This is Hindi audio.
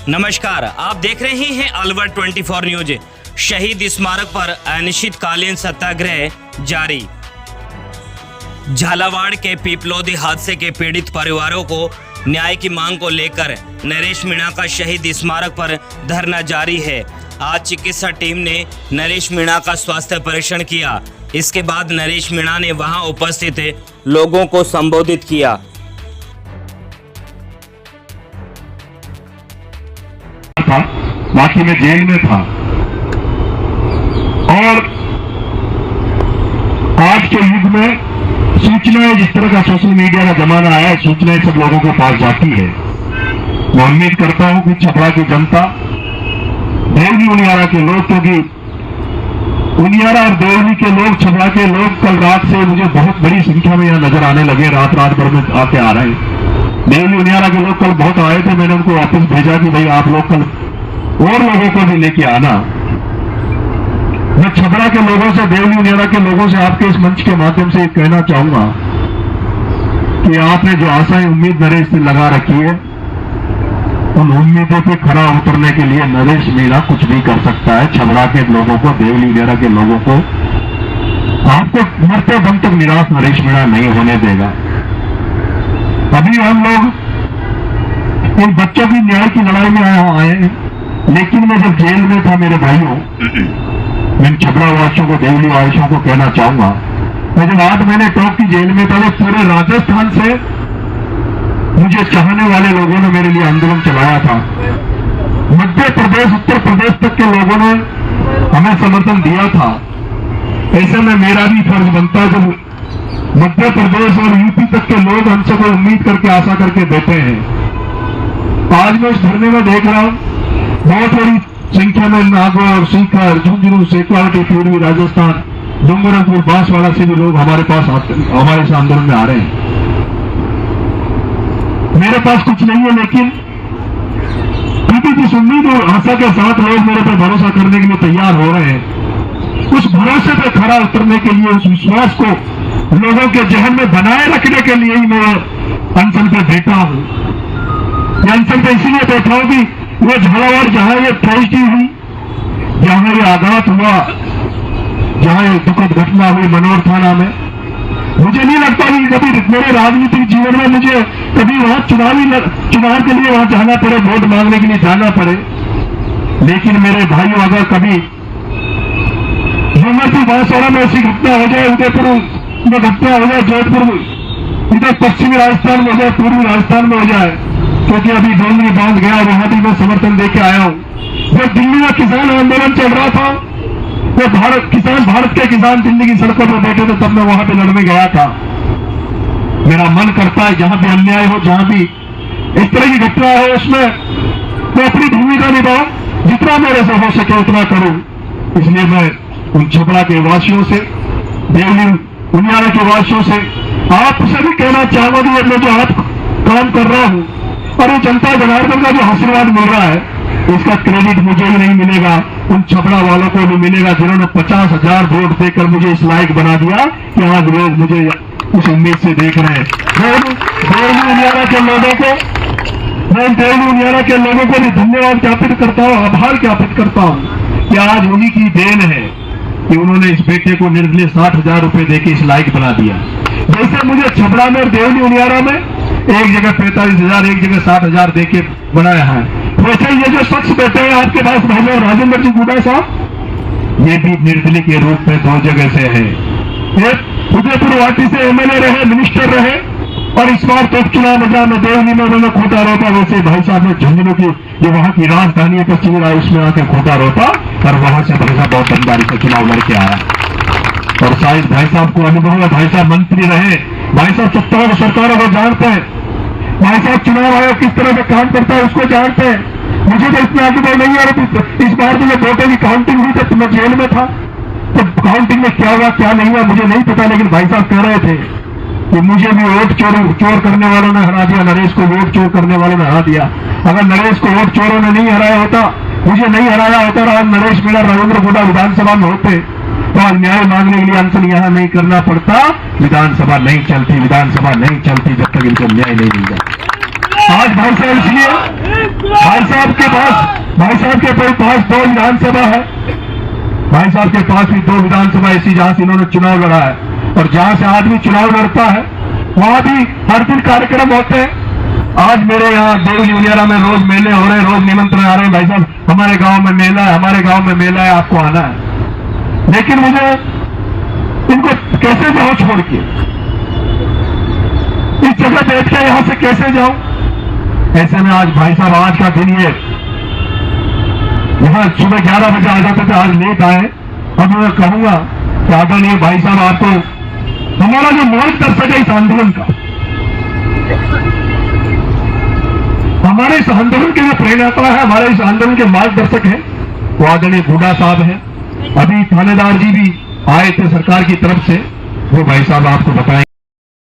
नमस्कार, आप देख रहे हैं अलवर 24 न्यूज। शहीद स्मारक पर अनिश्चितकालीन सत्याग्रह जारी। झालावाड़ के पीपलोदी हादसे के पीड़ित परिवारों को न्याय की मांग को लेकर नरेश मीणा का शहीद स्मारक पर धरना जारी है। आज चिकित्सा टीम ने नरेश मीणा का स्वास्थ्य परीक्षण किया। इसके बाद नरेश मीणा ने वहां उपस्थित लोगों को संबोधित किया। बाकी मैं जेल में था और आज के युग में सूचनाएं, जिस तरह का सोशल मीडिया का जमाना आया है, सूचनाएं सब लोगों के पास जाती है। मैं उम्मीद करता हूं कि छपरा की जनता, देवली उनियारा के लोग, क्योंकि उनियारा और देवली के लोग, छपरा के लोग कल रात से मुझे बहुत बड़ी संख्या में यहां नजर आने लगे। रात भर में आके आ रहे हैं। देवली उनियारा के लोग कल बहुत आए थे। मैंने उनको वापस भेजा कि भाई आप लोग कल और लोगों को भी लेके आना। मैं छपरा के लोगों से, देवली उनियारा के लोगों से आपके इस मंच के माध्यम से कहना चाहूंगा कि आपने जो आशाएं, उम्मीद नरेश से लगा रखी है, उन उम्मीदों पे खरा उतरने के लिए नरेश मीणा कुछ भी कर सकता है। छपरा के लोगों को, देवली उनियारा के लोगों को, आपको मरते दम तक निराश नरेश मीणा नहीं होने देगा। अभी हम लोग इन बच्चों की न्याय की लड़ाई में आए, लेकिन मैं जब जेल में था, मेरे भाइयों, मैं छपरा वासियों को, देवली वासियों को कहना चाहूंगा, मैं जब 8 महीने टॉप की जेल में था, तो पूरे राजस्थान से मुझे चाहने वाले लोगों ने मेरे लिए आंदोलन चलाया था। मध्य प्रदेश, उत्तर प्रदेश तक के लोगों ने हमें समर्थन दिया था। ऐसे में मेरा भी फर्ज बनता है, जब मध्य प्रदेश और यूपी तक के लोग हमसे कोई उम्मीद करके, आशा करके बैठे हैं। आज मैं इस धरने में देख रहा हूं, बहुत बड़ी संख्या में नागौर, सीकर, झुंझुनू, शेखावाटी, पूर्वी राजस्थान, डूंगरपुर, बांसवाड़ा से भी लोग हमारे पास हमारे इस आंदोलन में आ रहे हैं। मेरे पास कुछ नहीं है, लेकिन क्योंकि जिस उम्मीद और आशा के साथ लोग मेरे पर भरोसा करने के लिए तैयार हो रहे हैं, उस भरोसे पर खरा उतरने के लिए, उस विश्वास को लोगों के जहन में बनाए रखने के लिए ही मैं अनशन पे बैठा हूं। मैं अनशन पे इसीलिए बैठा हूं कि वो झालावाड़, जहां ये ट्रेजेडी हुई, जहां ये आघात हुआ, जहां ये दुखद घटना हुई मनोर थाना में, मुझे नहीं लगता कि कभी मेरे राजनीतिक जीवन में मुझे कभी वहां चुनाव के लिए वहां जाना पड़े, वोट मांगने के लिए जाना पड़े। लेकिन मेरे भाइयों, अगर कभी डूंगरपुर, बांसवाड़ा में ऐसी घटना हो जाए, उदयपुर में घटना हो जाए, जोधपुर, इधर पश्चिमी राजस्थान में हो जाए, पूर्वी राजस्थान में हो जाए, क्योंकि अभी डोंगरी बांध गया, वहां भी मैं समर्थन देके आया हूं। जब दिल्ली में किसान आंदोलन चल रहा था, तो भारत के किसान दिल्ली की सड़कों पर बैठे थे, तब मैं वहां पे लड़ने गया था। मेरा मन करता है जहां भी अन्याय हो, जहां भी इस तरह की घटना हो, उसमें मैं अपनी भूमिका निभाऊं, जितना मेरे से हो सके उतना करूं। इसलिए मैं उन छपरा के वासियों से, देवली उनियारा के वासियों से, आपसे भी कहना चाहूंगा कि मैं जो आप काम कर रहा हूं और ये जनता जनार्दन का जो आशीर्वाद मिल रहा है, इसका क्रेडिट मुझे ही नहीं मिलेगा, उन छपरा वालों को भी मिलेगा, जिन्होंने 50,000 वोट देकर मुझे इस लायक बना दिया कि आज लोग मुझे उस उम्मीद से देख रहे हैं। देवली उनियारा के लोगों को, मैं देवली उनियारा के लोगों को भी धन्यवाद ज्ञापित करता हूं, आभार ज्ञापित करता हूं कि आज उन्हीं की देन है कि उन्होंने इस बेटे को निर्दलीय 60,000 रुपए देके इस लायक बना दिया। जैसे मुझे छपरा में और देवली उनियारा में एक जगह 45,000, एक जगह 60,000 देके बनाया है, वैसे ये जो शख्स बैठे हैं आपके पास, भाई राजेंद्र जी गुडा साहब, ये भी निर्दलीय के रूप में 2 जगह से है। एक उदयपुर वाटी से एमएलए रहे, मिनिस्टर रहे, और इस बार तो चुनाव निजाम में देवली में उन्होंने खोटा रोका। वैसे भाई साहब ने झुंझुनू की, जो वहां की राजधानी है पश्चिमी राय, उसमें आके खोटा रोका और वहां से भाई साहब बहुत ईमानदारी से चुनाव लड़के आया। और शायद भाई साहब को अनुभव है, भाई साहब मंत्री रहे, भाई साहब सत्ताओं सरकारों को जानते हैं, भाई साहब चुनाव आयोग किस तरह से काम करता है उसको जानते हैं। मुझे तो इसमें अनुभव नहीं आ रहा। इस बार जो वोटों की काउंटिंग हुई तो मैं जेल में था, तो काउंटिंग में क्या हुआ क्या नहीं हुआ मुझे नहीं पता, लेकिन भाई साहब कह रहे थे कि मुझे भी वोट चोर करने वालों ने हरा दिया, नरेश को वोट चोर करने वालों ने हरा दिया। अगर नरेश को वोट चोरों ने नहीं हराया होता, मुझे नहीं हराया होता, और नरेश मीणा, राजेंद्र गुडा विधानसभा में होते, तो न्याय मांगने के लिए अनशन यहां नहीं करना पड़ता, विधानसभा नहीं चलती, विधानसभा नहीं चलती जब तक इनको न्याय नहीं मिल जाए। आज भाई साहब, इसलिए भाई साहब के भाई साहब के पास 2 विधानसभा है, भाई साहब के पास भी 2 विधानसभा ऐसी जहां से इन्होंने चुनाव लड़ा है, और जहां से आदमी चुनाव लड़ता है वहां भी हर दिन कार्यक्रम होते हैं। आज मेरे यहाँ देवली उनियारा में रोज मेले हो रहे हैं, रोज निमंत्रण आ रहे हैं, भाई साहब हमारे गांव में मेला है, हमारे गांव में मेला है, आपको आना है। लेकिन मुझे इनको कैसे जाऊं छोड़ के, इस जगह बैठ के यहां से कैसे जाऊं? ऐसे में आज भाई साहब आज का दिन ये यहां सुबह 11 बजे आ जाते थे, आज लेट आए। अब मैं कहूंगा कि आदरणीय भाई साहब आपको हमारा जो मार्गदर्शक है इस आंदोलन का, हमारे इस आंदोलन के जो प्रेरणाता है, हमारे इस आंदोलन के मार्गदर्शक है वो आदरणीय बूढ़ा साहब है। अभी थानेदार जी भी आए थे सरकार की तरफ से, वो भाई साहब आपको बताएंगे।